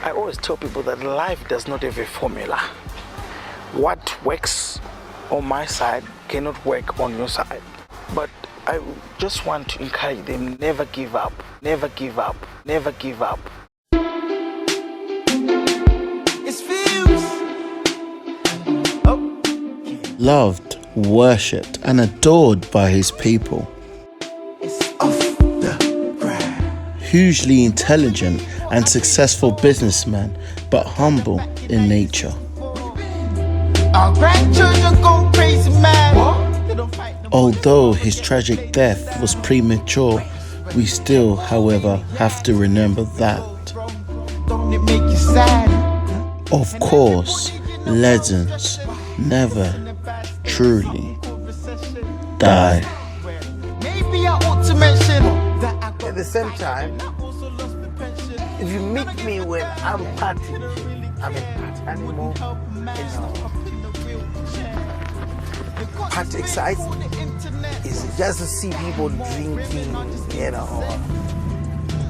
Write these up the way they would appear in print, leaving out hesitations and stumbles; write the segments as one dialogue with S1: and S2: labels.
S1: I always tell people that life does not have a formula. What works on my side cannot work on your side. But I just want to encourage them, never give up, never give up, never give up.
S2: It's views. Oh.
S3: Loved, worshipped, and adored by his people.
S2: It's off the ground.
S3: Hugely intelligent and successful businessman, but humble in nature.
S2: Our grandchildren go crazy, man.
S3: Although his tragic death was premature, we still, however, have to remember that.
S2: Don't it make you sad?
S3: Of course, legends never truly die.
S2: Maybe I ought to mention that
S1: At the same time, if you meet me when I'm partying, I'm a party animal. What excites me is just to see people drinking,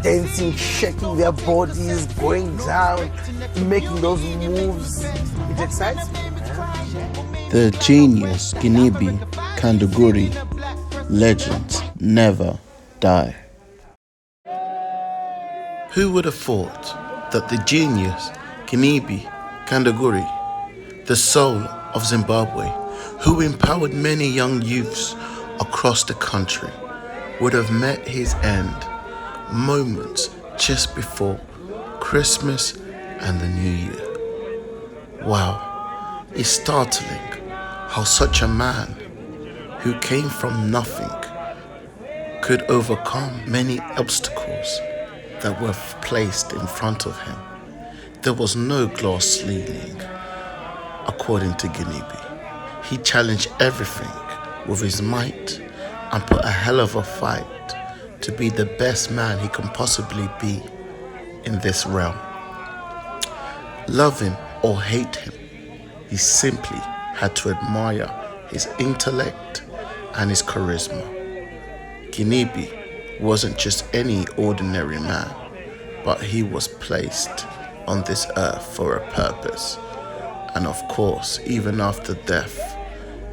S1: dancing, shaking their bodies, going down, making those moves. It excites me.
S3: The Genius Ginimbi Kadungure legends never die. Who would have thought that the Genius Ginimbi Kadungure, the soul of Zimbabwe, who empowered many young youths across the country, would have met his end moments just before Christmas and the New Year? Wow, it's startling how such a man who came from nothing could overcome many obstacles that were placed in front of him. There was no glass ceiling, according to Ginimbi. He challenged everything with his might and put a hell of a fight to be the best man he can possibly be in this realm. Love him or hate him, he simply had to admire his intellect and his charisma. Ginimbi wasn't just any ordinary man, but he was placed on this earth for a purpose. And of course, even after death,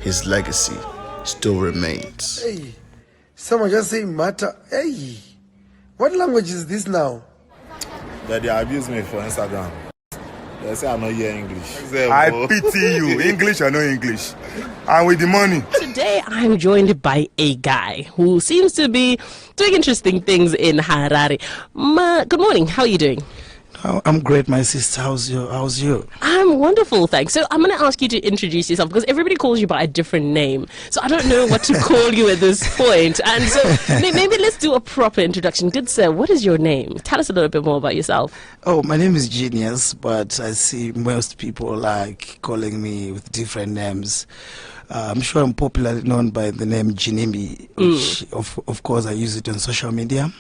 S3: his legacy still remains.
S4: Hey, someone just say matter. Hey, what language is this now?
S5: That they abuse me for Instagram. They say I don't hear English.
S6: I pity you. English or no English. And with the money.
S7: Today I'm joined by a guy who seems to be doing interesting things in Harare. Good morning. How are you doing?
S8: I'm great, my sister. How's you?
S7: I'm wonderful, thanks. So I'm going to ask you to introduce yourself because everybody calls you by a different name. So I don't know what to call you at this point. And so maybe let's do a proper introduction. Good sir, what is your name? Tell us a little bit more about yourself.
S8: Oh, my name is Genius, but I see most people like calling me with different names. I'm sure I'm popularly known by the name Ginimbi, which of course I use it on social media,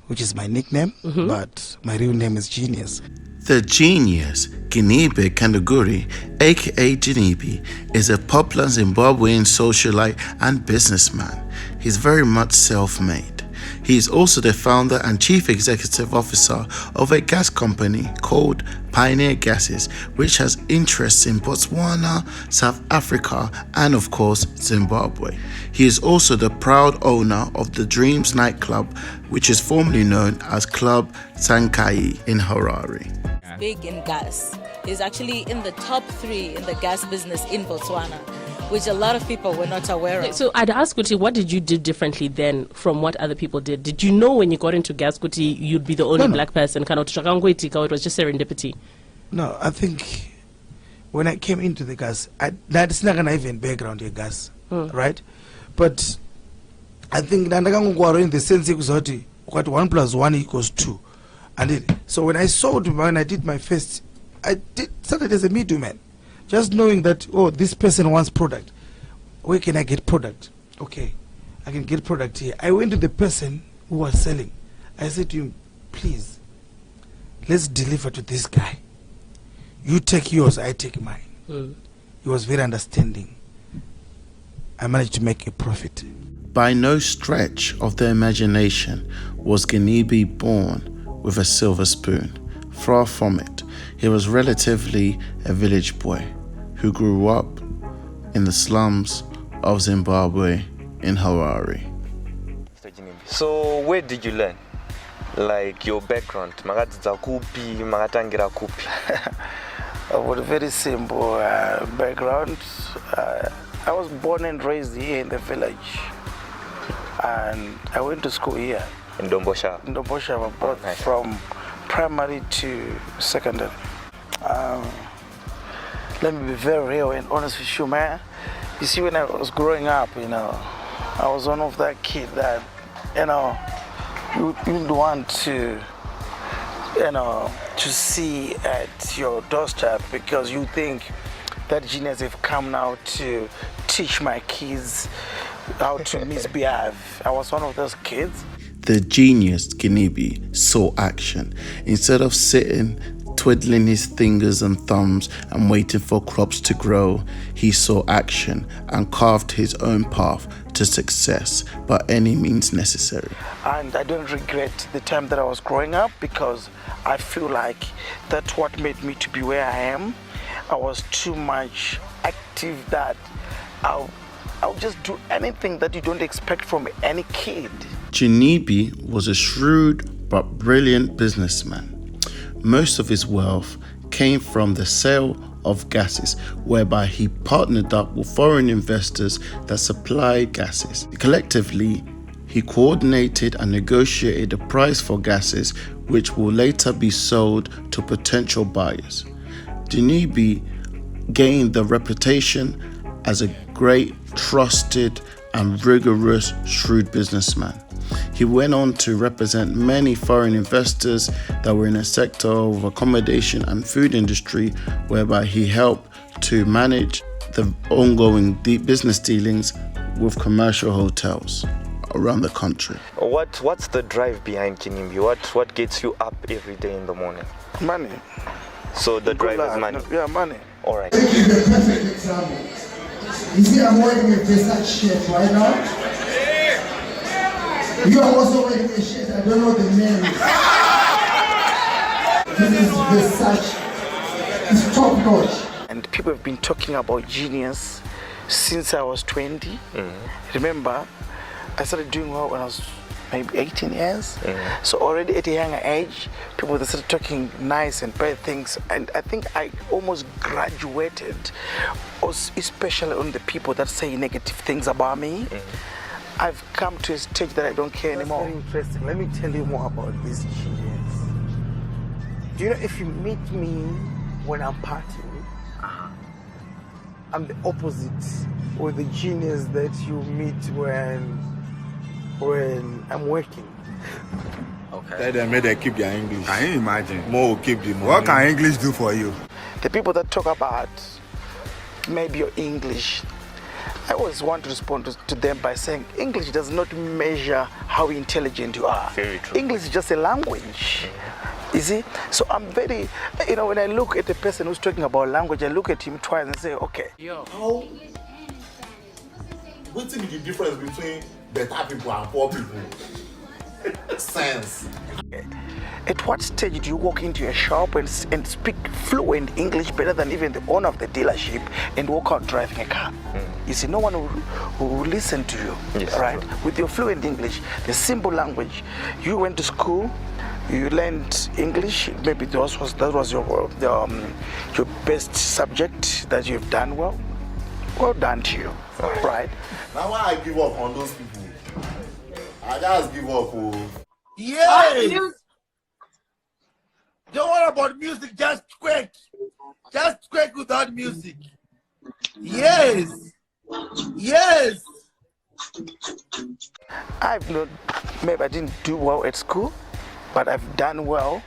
S8: which is my nickname, but my real name is Genius.
S3: The Genius Ginimbi Kadungure, aka Ginimbi, is a popular Zimbabwean socialite and businessman. He's very much self-made. He is also the founder and chief executive officer of a gas company called Pioneer Gases, which has interests in Botswana, South Africa, and of course Zimbabwe. He is also the proud owner of the Dreams nightclub, which is formerly known as Club Sankai in Harare.
S9: Big in gas. He's actually in the top 3 in the gas business in Botswana, which a lot of people were not aware of.
S7: So I'd ask Kuti, what did you do differently then from what other people did? Did you know when you got into gas, Kuti, you'd be the only black person? It was just serendipity?
S8: No, I think when I came into the gas, that's not gonna even background your gas, right? But I think in the sense what 1 + 1 = 2. And so when I did my first, I started as a middleman, just knowing that, oh, this person wants product. Where can I get product? Okay, I can get product here. I went to the person who was selling. I said to him, please, let's deliver to this guy. You take yours, I take mine. He was very understanding. I managed to make a profit.
S3: By no stretch of the imagination was Ginimbi born with a silver spoon. Far from it. He was relatively a village boy who grew up in the slums of Zimbabwe in Harare.
S10: So where did you learn? Like your background? Makadzidza kupi, makatangira kupi?
S1: With a very simple background. I was born and raised here in the village. And I went to school here.
S10: In Dombosha?
S1: In Dombosha, both nice. From primary to secondary. Let me be very real and honest with you, man. You see, when I was growing up, I was one of that kid that, you'd want to, to see at your doorstep because you think that genius have come now to teach my kids how to misbehave. I was one of those kids.
S3: The genius Ginimbi saw action. Instead of sitting, twiddling his fingers and thumbs and waiting for crops to grow, he saw action and carved his own path to success by any means necessary.
S1: And I don't regret the time that I was growing up because I feel like that's what made me to be where I am. I was too much active that I'll just do anything that you don't expect from any kid.
S3: Ginimbi was a shrewd but brilliant businessman. Most of his wealth came from the sale of gases, whereby he partnered up with foreign investors that supplied gases. Collectively, he coordinated and negotiated a price for gases which will later be sold to potential buyers. Ginimbi gained the reputation as a great, trusted, and rigorous, shrewd businessman. He went on to represent many foreign investors that were in a sector of accommodation and food industry, whereby he helped to manage the ongoing business dealings with commercial hotels around the country.
S10: What's the drive behind Ginimbi? What gets you up every day in the morning?
S1: Money.
S10: So the drive is money?
S1: Yeah, money.
S10: All right.
S2: This is a perfect example. You see, I'm wearing a Versace shirt right now. You are also wearing a shirt, I don't know the name. This is Versace. It's top notch.
S1: And people have been talking about genius since I was 20. Mm-hmm. Remember, I started doing well when I was maybe 18 years. Mm-hmm. So already at a younger age, people they started talking nice and bad things. And I think I almost graduated, especially on the people that say negative things about me. Mm-hmm. I've come to a stage that I don't care anymore. That's very interesting. Let me tell you more about this genius. Do you know if you meet me when I'm partying, I'm the opposite with the genius that you meet when I'm working.
S5: Okay. Tell them they keep their English.
S6: Can you imagine?
S5: More keep the money.
S6: What can English do for you?
S1: The people that talk about maybe your English, I always want to respond to them by saying English does not measure how intelligent you are.
S10: Very true.
S1: English is just a language. You see? So I'm very, when I look at a person who's talking about language, I look at him twice and say, okay.
S5: How? What's the difference between better people and poor people? Sense.
S1: At what stage do you walk into a shop and speak fluent English better than even the owner of the dealership and walk out driving a car? You see, no one will listen to you, yes, right? True. With your fluent English, the simple language. You went to school, you learned English, maybe that was your best subject that you've done well. Well done to you, right?
S5: Now why I give up on those people? I just give up.
S4: Yes! Don't worry about music, just quick. Just quick without music. Yes! Yes!
S1: Maybe I didn't do well at school, but I've done well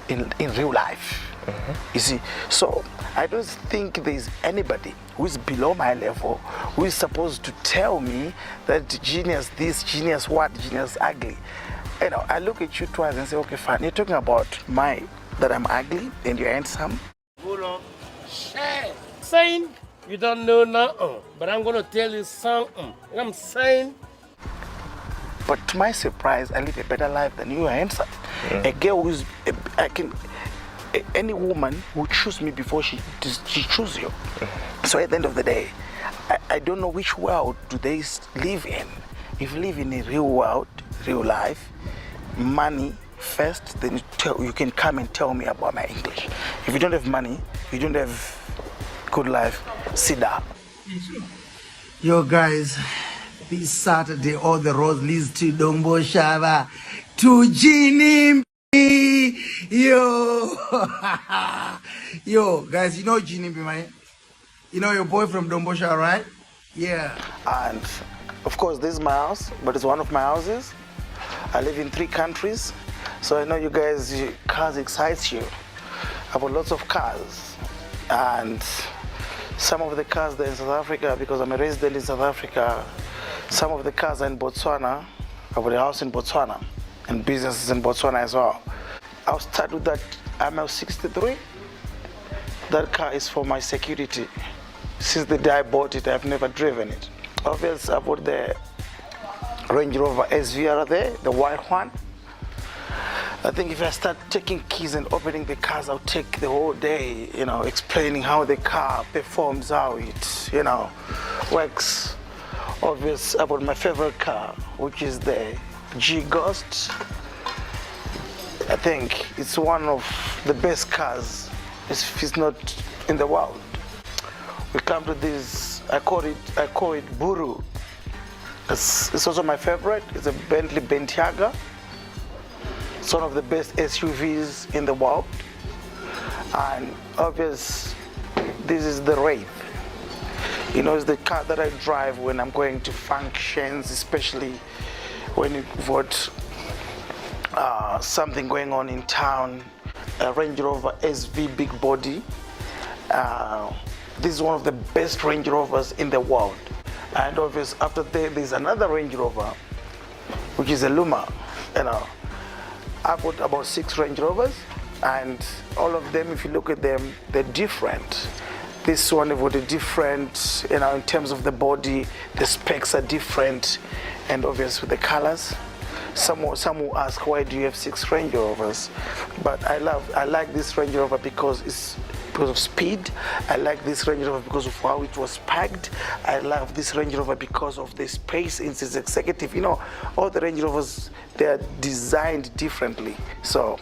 S1: in real life. Mm-hmm. You see, so I don't think there's anybody who is below my level who is supposed to tell me that genius this, genius what, genius ugly. I look at you twice and say, okay, fine, you're talking about that I'm ugly and you're handsome.
S11: Hold on. Saying you don't know nothing, but I'm gonna tell you something. I'm saying.
S1: But to my surprise, I live a better life than you are handsome. Yeah. A girl who's, any woman will choose me before she choose you. So at the end of the day, I don't know which world do they live in. If you live in a real world, real life, money first, then you can come and tell me about my English. If you don't have money, you don't have good life, sit down.
S8: Yo guys, this Saturday all the roads leads to Dombo Shava, to Ginimbi. Yo. Yo guys, you know Ginimbi, man? You know your boy from Dombo Shava, right? Yeah.
S1: And of course this is my house, but it's one of my houses. I live in 3 countries, so I know you guys, cars excites you. I've got lots of cars, and some of the cars are in South Africa because I'm a resident in South Africa. Some of the cars are in Botswana. I've got a house in Botswana and businesses in Botswana as well. I'll start with that ML63. That car is for my security. Since the day I bought it, I've never driven it. Obviously, I've got the Range Rover SVR there, the white one. I think if I start taking keys and opening the cars, I'll take the whole day, explaining how the car performs, how it, works. Obviously, about my favorite car, which is the G Ghost. I think it's one of the best cars, if it's not in the world. We come to this, I call it Buru. It's also my favorite. It's a Bentley Bentayga. It's one of the best SUVs in the world. And obviously, this is the Wraith. It's the car that I drive when I'm going to functions, especially when you've got something going on in town. A Range Rover SV big body. This is one of the best Range Rovers in the world. And obviously, after that, there's another Range Rover, which is a Luma. I've got about 6 Range Rovers, and all of them, if you look at them, they're different. This one got a different, in terms of the body, the specs are different, and obviously the colors. Some will ask, why do you have 6 Range Rovers? But I like this Range Rover because of speed. I like this Range Rover because of how it was packed. I love this Range Rover because of the space in its executive. All the Range Rovers, they are designed differently. So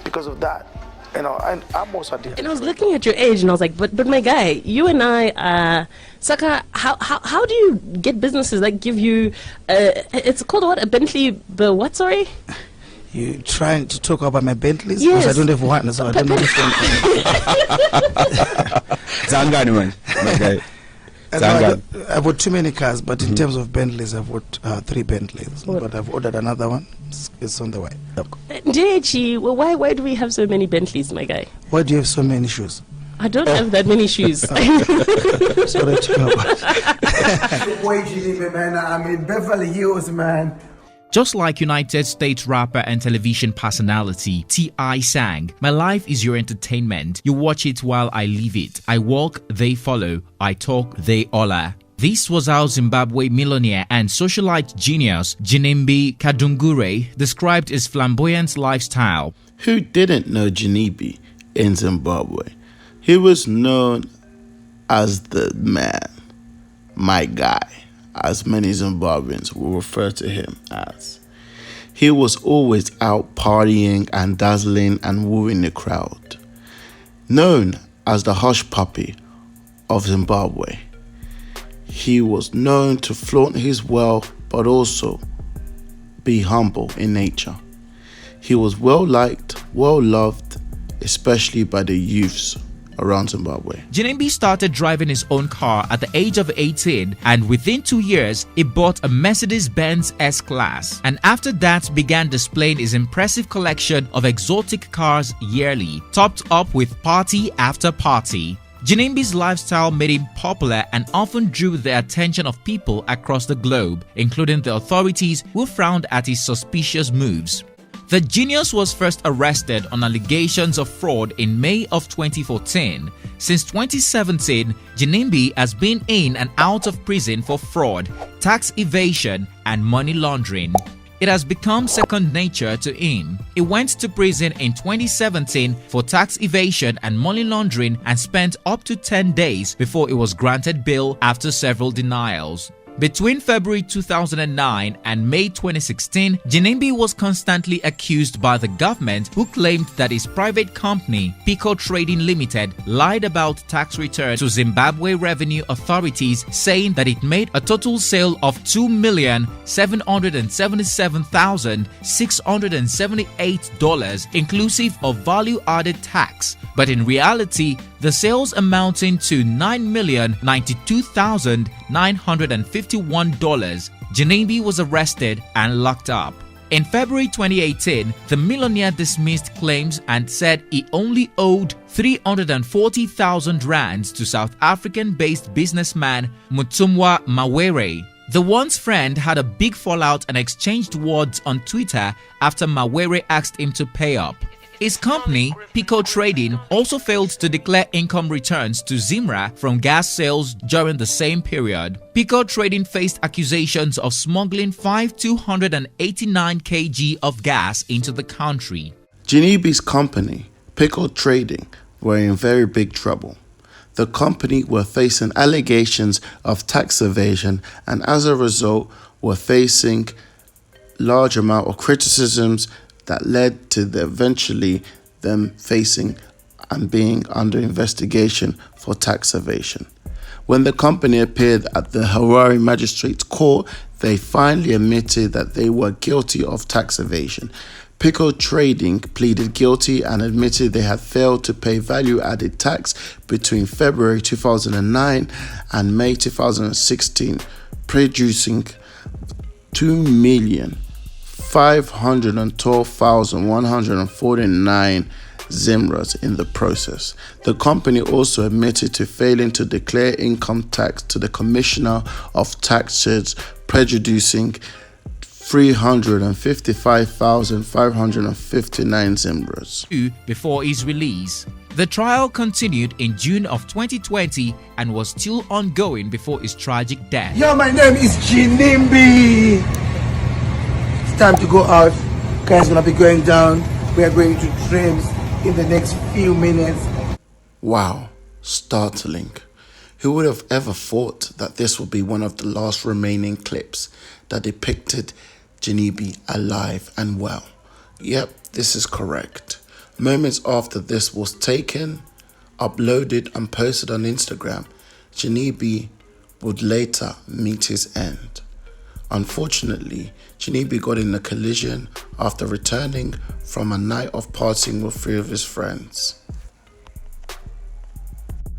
S1: because of that, and I'm also different.
S7: And I was looking at your age and I was like, but my guy, you and I, Saka, how do you get businesses that give you, it's called what, a Bentley, what, sorry?
S8: You trying to talk about my Bentleys?
S7: Yes.
S8: Because I don't have one, so I don't understand.
S6: Zangani, man. Okay.
S8: I've got too many cars, but in terms of Bentleys, I've got 3 Bentleys. But I've ordered another one. It's on the way.
S7: JHE, well, why do we have so many Bentleys, my guy?
S8: Why do you have so many shoes?
S7: I don't have that many shoes.
S8: That's what I talk about. Boy, Ginimbi, man. I'm in Beverly Hills, man.
S12: Just like United States rapper and television personality T.I. sang, my life is your entertainment. You watch it while I live it. I walk, they follow. I talk, they holler. This was how Zimbabwe millionaire and socialite genius Ginimbi Kadungure described his flamboyant lifestyle.
S3: Who didn't know Ginimbi in Zimbabwe? He was known as the man, my guy, as many Zimbabweans will refer to him as. He was always out partying and dazzling and wooing the crowd. Known as the Hushpuppi of Zimbabwe, he was known to flaunt his wealth but also be humble in nature. He was well liked, well loved, especially by the youths around Zimbabwe.
S12: Ginimbi started driving his own car at the age of 18, and within 2 years, he bought a Mercedes-Benz S-Class, and after that began displaying his impressive collection of exotic cars yearly, topped up with party after party. Ginimbi's lifestyle made him popular and often drew the attention of people across the globe, including the authorities who frowned at his suspicious moves. The genius was first arrested on allegations of fraud in May of 2014. Since 2017, Ginimbi has been in and out of prison for fraud, tax evasion, and money laundering. it has become second nature to him. He went to prison in 2017 for tax evasion and money laundering and spent up to 10 days before he was granted bail after several denials. Between February 2009 and May 2016, Ginimbi was constantly accused by the government, who claimed that his private company, Pico Trading Limited, lied about tax returns to Zimbabwe revenue authorities, saying that it made a total sale of $2,777,678 inclusive of value-added tax. But in reality, the sales amounting to $9,092,951, Ginimbi was arrested and locked up. In February 2018, the millionaire dismissed claims and said he only owed 340,000 rands to South African-based businessman Mutumwa Mawere. The once friend had a big fallout and exchanged words on Twitter after Mawere asked him to pay up. His company, Pico Trading, also failed to declare income returns to Zimra from gas sales during the same period. Pico Trading faced accusations of smuggling 289 kg of gas into the country.
S3: Ginimbi's company, Pico Trading, were in very big trouble. The company were facing allegations of tax evasion and as a result were facing large amount of criticisms that led to eventually them facing and being under investigation for tax evasion. When the company appeared at the Harare Magistrates Court, they finally admitted that they were guilty of tax evasion. Pico Trading pleaded guilty and admitted they had failed to pay value-added tax between February 2009 and May 2016, producing 2,512,149 Zimras in the process. The company also admitted to failing to declare income tax to the Commissioner of Taxes, producing 355,559 Zimras.
S12: Before his release. The trial continued in June of 2020 and was still ongoing before his tragic death.
S2: Yo, my name is Ginimbi. It's time to go out. Guys gonna be going down. We are going to dreams in the next few minutes.
S3: Wow, startling. Who would have ever thought that this would be one of the last remaining clips that depicted Ginimbi alive and well? Yep, this is correct. Moments after this was taken, uploaded and posted on Instagram, Ginimbi would later meet his end. Unfortunately, Ginimbi got in a collision after returning from a night of partying with 3 of his friends.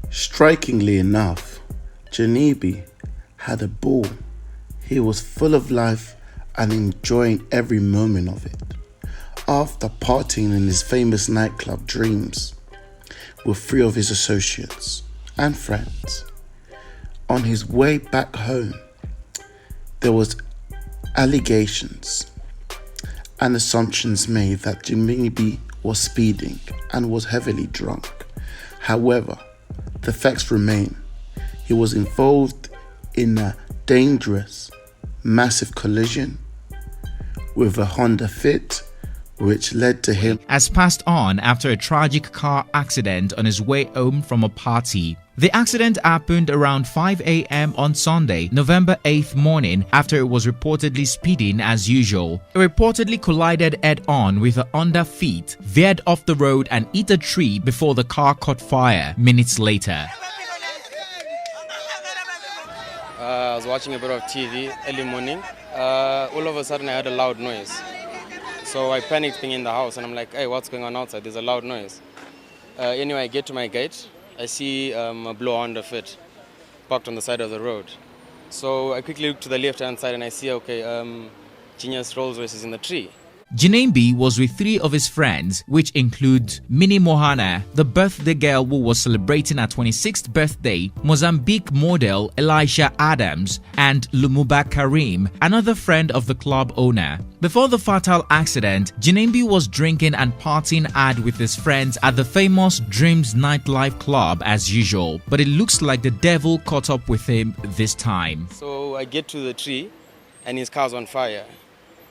S3: Strikingly enough, Ginimbi had a ball. He was full of life and enjoying every moment of it. After partying in his famous nightclub Dreams with 3 of his associates and friends, on his way back home, there was allegations and assumptions made that Ginimbi was speeding and was heavily drunk. However, the facts remain. He was involved in a dangerous, massive collision with a Honda Fit, which led to him
S12: as passed on after a tragic car accident on his way home from a party. The accident happened around 5 a.m. on Sunday, November 8th morning after it was reportedly speeding as usual. It reportedly collided head-on with a Honda Fit, veered off the road and hit a tree before the car caught fire minutes later.
S13: I was watching a bit of TV early morning. All of a sudden I heard a loud noise. So I panicked being in the house and I'm like, hey, what's going on outside? There's a loud noise. Anyway, I get to my gate. I see a blue Honda Fit parked on the side of the road. So I quickly look to the left-hand side and I see, okay, Genius Rolls Royce is in the tree.
S12: Ginimbi was with 3 of his friends, which include Minnie Mohana, the birthday girl who was celebrating her 26th birthday, Mozambique model Elisha Adams, and Lumumba Karim, another friend of the club owner. Before the fatal accident, Ginimbi was drinking and partying hard with his friends at the famous Dreams nightlife club as usual, but it looks like the devil caught up with him this time.
S13: So I get to the tree and his car's on fire.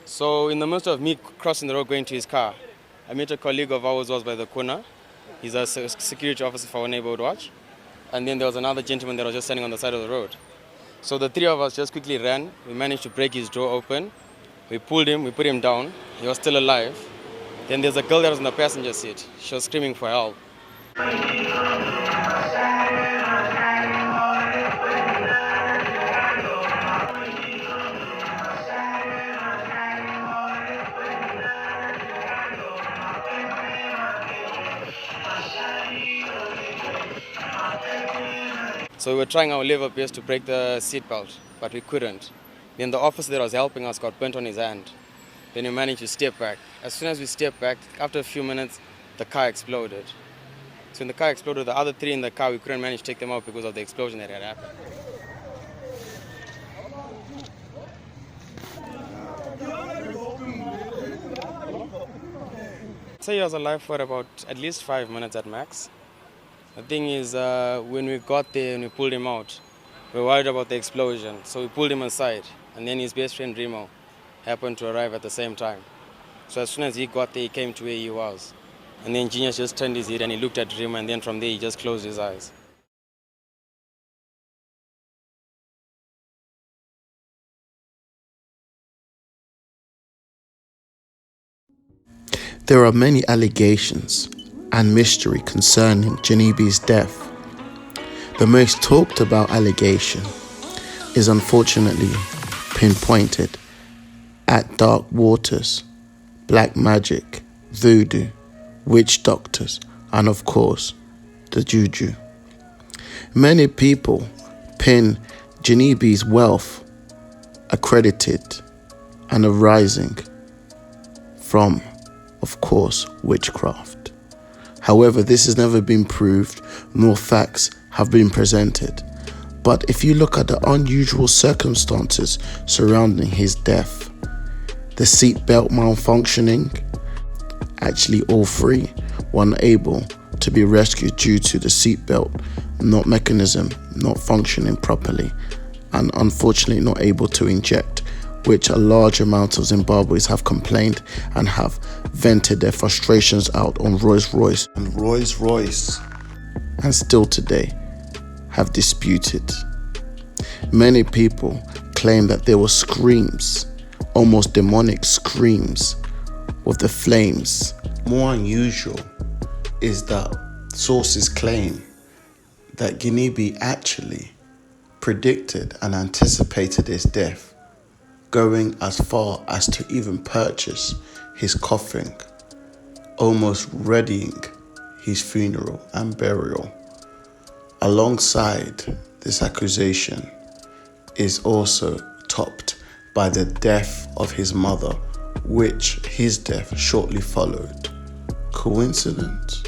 S13: So in the midst of me crossing the road going to his car, I met a colleague of ours who was by the corner. He's a security officer for our neighborhood watch. And then there was another gentleman that was just standing on the side of the road. So the three of us just quickly ran. We managed to break his door open. We pulled him, we put him down. He was still alive. Then there's a girl that was in the passenger seat. She was screaming for help. So we were trying our level best to break the seatbelt, but we couldn't. Then the officer that was helping us got burnt on his hand. Then we managed to step back. As soon as we stepped back, after a few minutes, the car exploded. So when the car exploded, the other three in the car, we couldn't manage to take them out because of the explosion that had happened. So he was alive for about at least 5 minutes at max. The thing is, when we got there and we pulled him out, we were worried about the explosion. So we pulled him aside, and then his best friend Remo happened to arrive at the same time. So as soon as he got there, he came to where he was. And then Genius just turned his head and he looked at Remo, and then from there he just closed his eyes.
S3: There are many allegations and mystery concerning Ginimbi's death. The most talked about allegation is unfortunately pinpointed at dark waters, black magic, voodoo, witch doctors, and of course, the juju. Many people pin Ginimbi's wealth accredited and arising from, of course, witchcraft. However, this has never been proved, nor facts have been presented. But if you look at the unusual circumstances surrounding his death, the seatbelt malfunctioning, actually all three were unable to be rescued due to the seatbelt mechanism not functioning properly, and unfortunately not able to inject, which a large amount of Zimbabweans have complained and have vented their frustrations out on Rolls-Royce and still today have disputed. Many people claim that there were screams, almost demonic screams, with the flames. More unusual is that sources claim that Ginimbi actually predicted and anticipated his death, going as far as to even purchase his coffin, almost readying his funeral and burial. Alongside this accusation is also topped by the death of his mother, which his death shortly followed. Coincidence?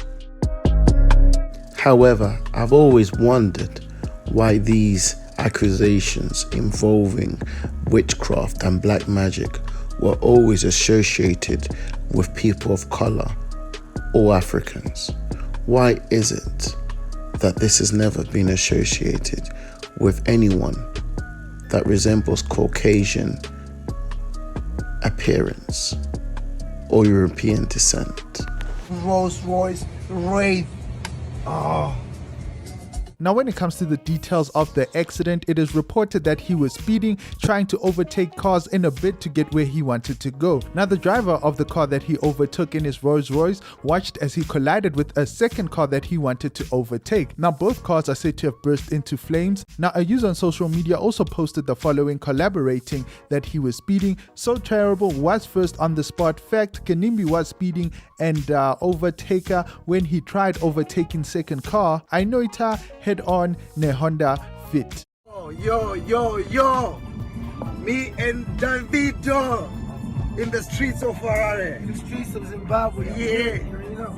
S3: However, I've always wondered why these accusations involving witchcraft and black magic were always associated with people of color or Africans. Why is it that this has never been associated with anyone that resembles Caucasian appearance or European descent?
S2: Rolls-Royce, Wraith. Oh.
S14: Now, when it comes to the details of the accident, it is reported that he was speeding, trying to overtake cars in a bid to get where he wanted to go. Now, the driver of the car that he overtook in his Rolls Royce watched as he collided with a second car that he wanted to overtake. Now, both cars are said to have burst into flames. Now, a user on social media also posted the following, collaborating that he was speeding. So terrible, was first on the spot. Fact, Ginimbi was speeding and overtaker when he tried overtaking second car. I know it head on ne Honda Fit.
S2: Yo, me and Davido in the streets of Harare, in the streets of Zimbabwe. Yeah.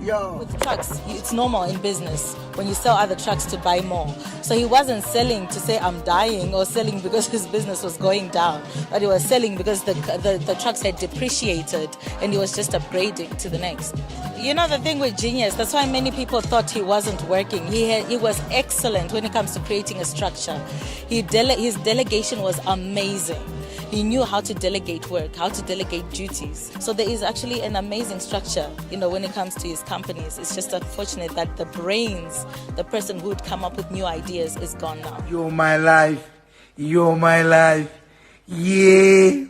S2: Yo.
S9: With trucks, it's normal in business when you sell other trucks to buy more. So he wasn't selling to say I'm dying or selling because his business was going down, but he was selling because the trucks had depreciated and he was just upgrading to the next. You know the thing with Genius, that's why many people thought he wasn't working. He was excellent when it comes to creating a structure. His delegation was amazing. He knew how to delegate work, how to delegate duties. So there is actually an amazing structure, when it comes to his companies. It's just unfortunate that the brains, the person who would come up with new ideas is gone now.
S2: You're my life. You're my life. Yeah.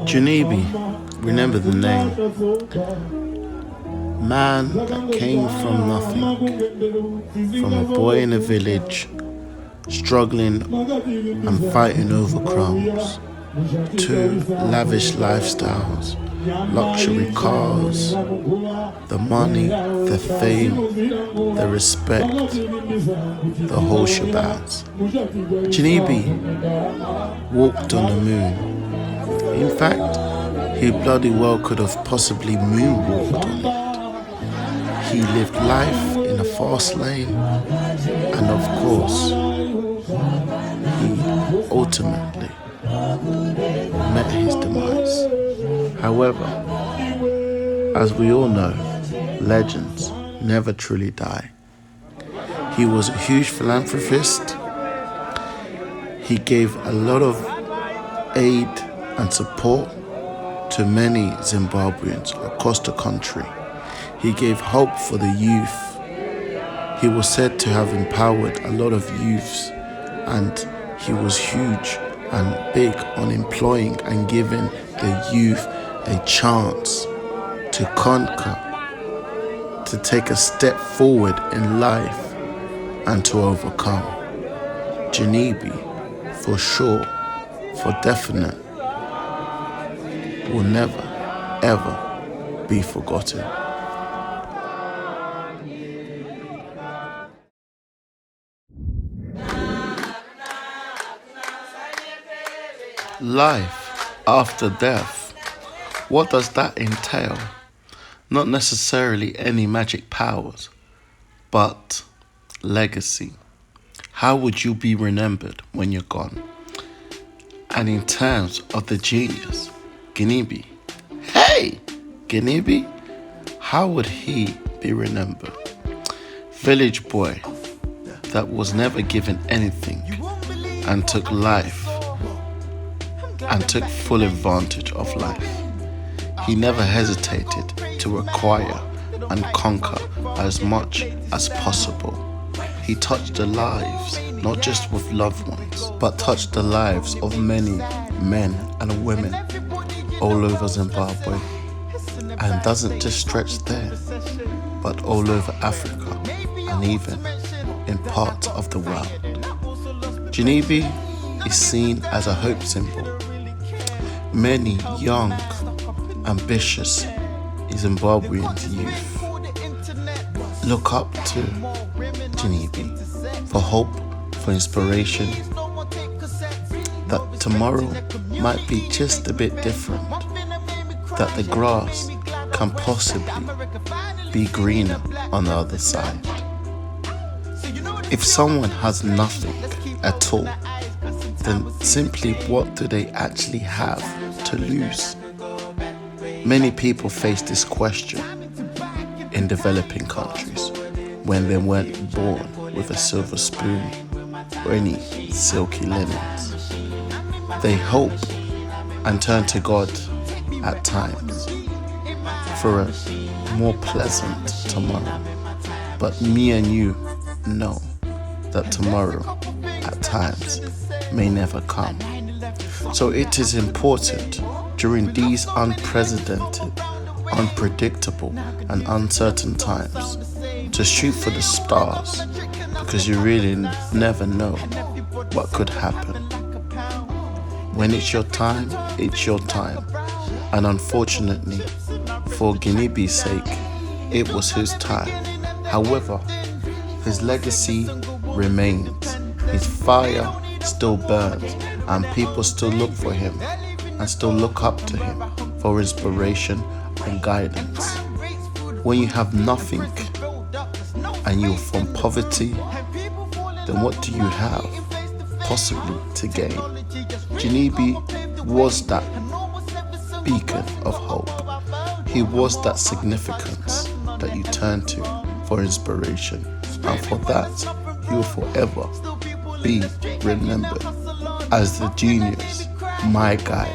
S3: Ginimbi, remember the name. Man that came from nothing, from a boy in a village, struggling and fighting over crumbs, to lavish lifestyles, luxury cars, the money, the fame, the respect, the whole shebang. Ginimbi walked on the moon. In fact, he bloody well could have possibly moonwalked on it. He lived life in a fast lane, and of course, he ultimately met his demise. However, as we all know, legends never truly die. He was a huge philanthropist. He gave a lot of aid and support to many Zimbabweans across the country. He gave hope for the youth. He was said to have empowered a lot of youths, and he was huge and big on employing and giving the youth a chance to conquer, to take a step forward in life and to overcome. Ginimbi, for sure, for definite, will never, ever be forgotten. Life after death. What does that entail? Not necessarily any magic powers, but legacy. How would you be remembered when you're gone? And in terms of the genius, Ginimbi, Ginimbi, how would he be remembered? Village boy that was never given anything and took life and took full advantage of life. He never hesitated to acquire and conquer as much as possible. He touched the lives, not just with loved ones, but touched the lives of many men and women all over Zimbabwe, and doesn't just stretch there, but all over Africa and even in parts of the world. Ginimbi is seen as a hope symbol. Many young, ambitious Zimbabwean youth look up to Ginimbi for hope, for inspiration, that tomorrow might be just a bit different, that the grass can possibly be greener on the other side. If someone has nothing at all, then simply what do they actually have to lose? Many people face this question in developing countries when they weren't born with a silver spoon or any silky linens. They hope and turn to God at times for a more pleasant tomorrow. But me and you know that tomorrow at times may never come. So it is important during these unprecedented, unpredictable and uncertain times to shoot for the stars, because you really never know what could happen. When it's your time, it's your time. And unfortunately, for Ginimbi's sake, it was his time. However, his legacy remains. His fire still burns, and people still look for him and still look up to him for inspiration and guidance. When you have nothing and you're from poverty, then what do you have possibly to gain? Ginimbi was that beacon of hope. He was that significance that you turn to for inspiration, and for that, he will forever be remembered as the genius, my guy,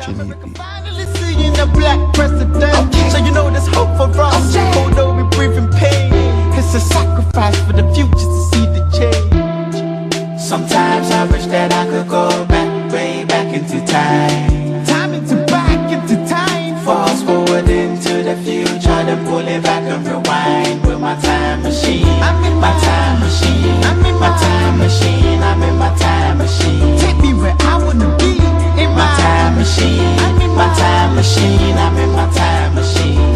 S3: Ginimbi.
S15: Seeing a black president, so you know there's hope for us. Although we breathe in pain, it's a sacrifice for the future to see the change. Sometimes I wish that I could go back, way back into time. Back into time. Fast forward into the future, then pull it back and rewind with my time machine. I'm in my time machine. I'm in my time machine. I'm in my time machine. Take me where I wanna be. In my time machine. I'm in my time machine. I'm in my time machine.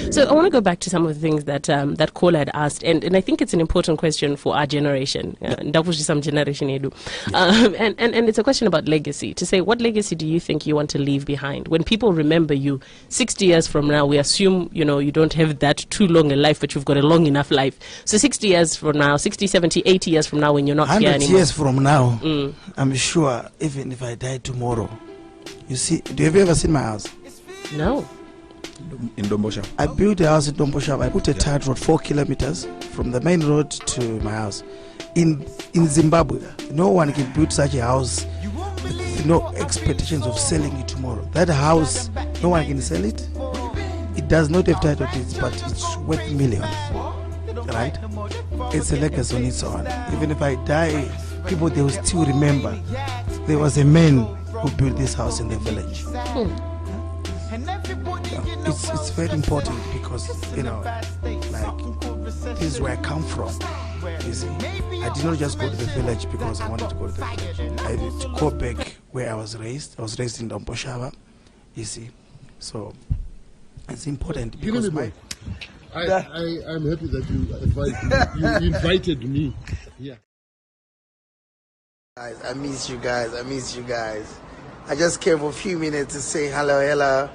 S7: So I want to go back to some of the things that that caller had asked, and I think it's an important question for our generation. Some generation edu. And it's a question about legacy. To say, what legacy do you think you want to leave behind? When people remember you 60 years from now, we assume you don't have that too long a life, but you've got a long enough life. So 60 years from now, 60, 70, 80 years from now, when you're not here anymore.
S8: 100 years from now, I'm sure even if I die tomorrow, you see, have you ever seen my house?
S7: No.
S6: In Dombosha.
S8: I built a house in Dombosha. I put a tight road 4 kilometers from the main road to my house. In Zimbabwe, no one can build such a house with no expectations of selling it tomorrow. That house, no one can sell it. It does not have title deeds, but it's worth millions, right? It's a legacy on its own. Even if I die, people, they will still remember there was a man who built this house in the village. It's very important because, like, this is where I come from. You see, I did not just go to the village because I wanted to go to the village. I need to go back where I was raised. I was raised in Domboshava, you see. So it's important because
S16: I'm happy that you invited me. Yeah.
S2: Guys, I miss you guys. I just came for a few minutes to say hello.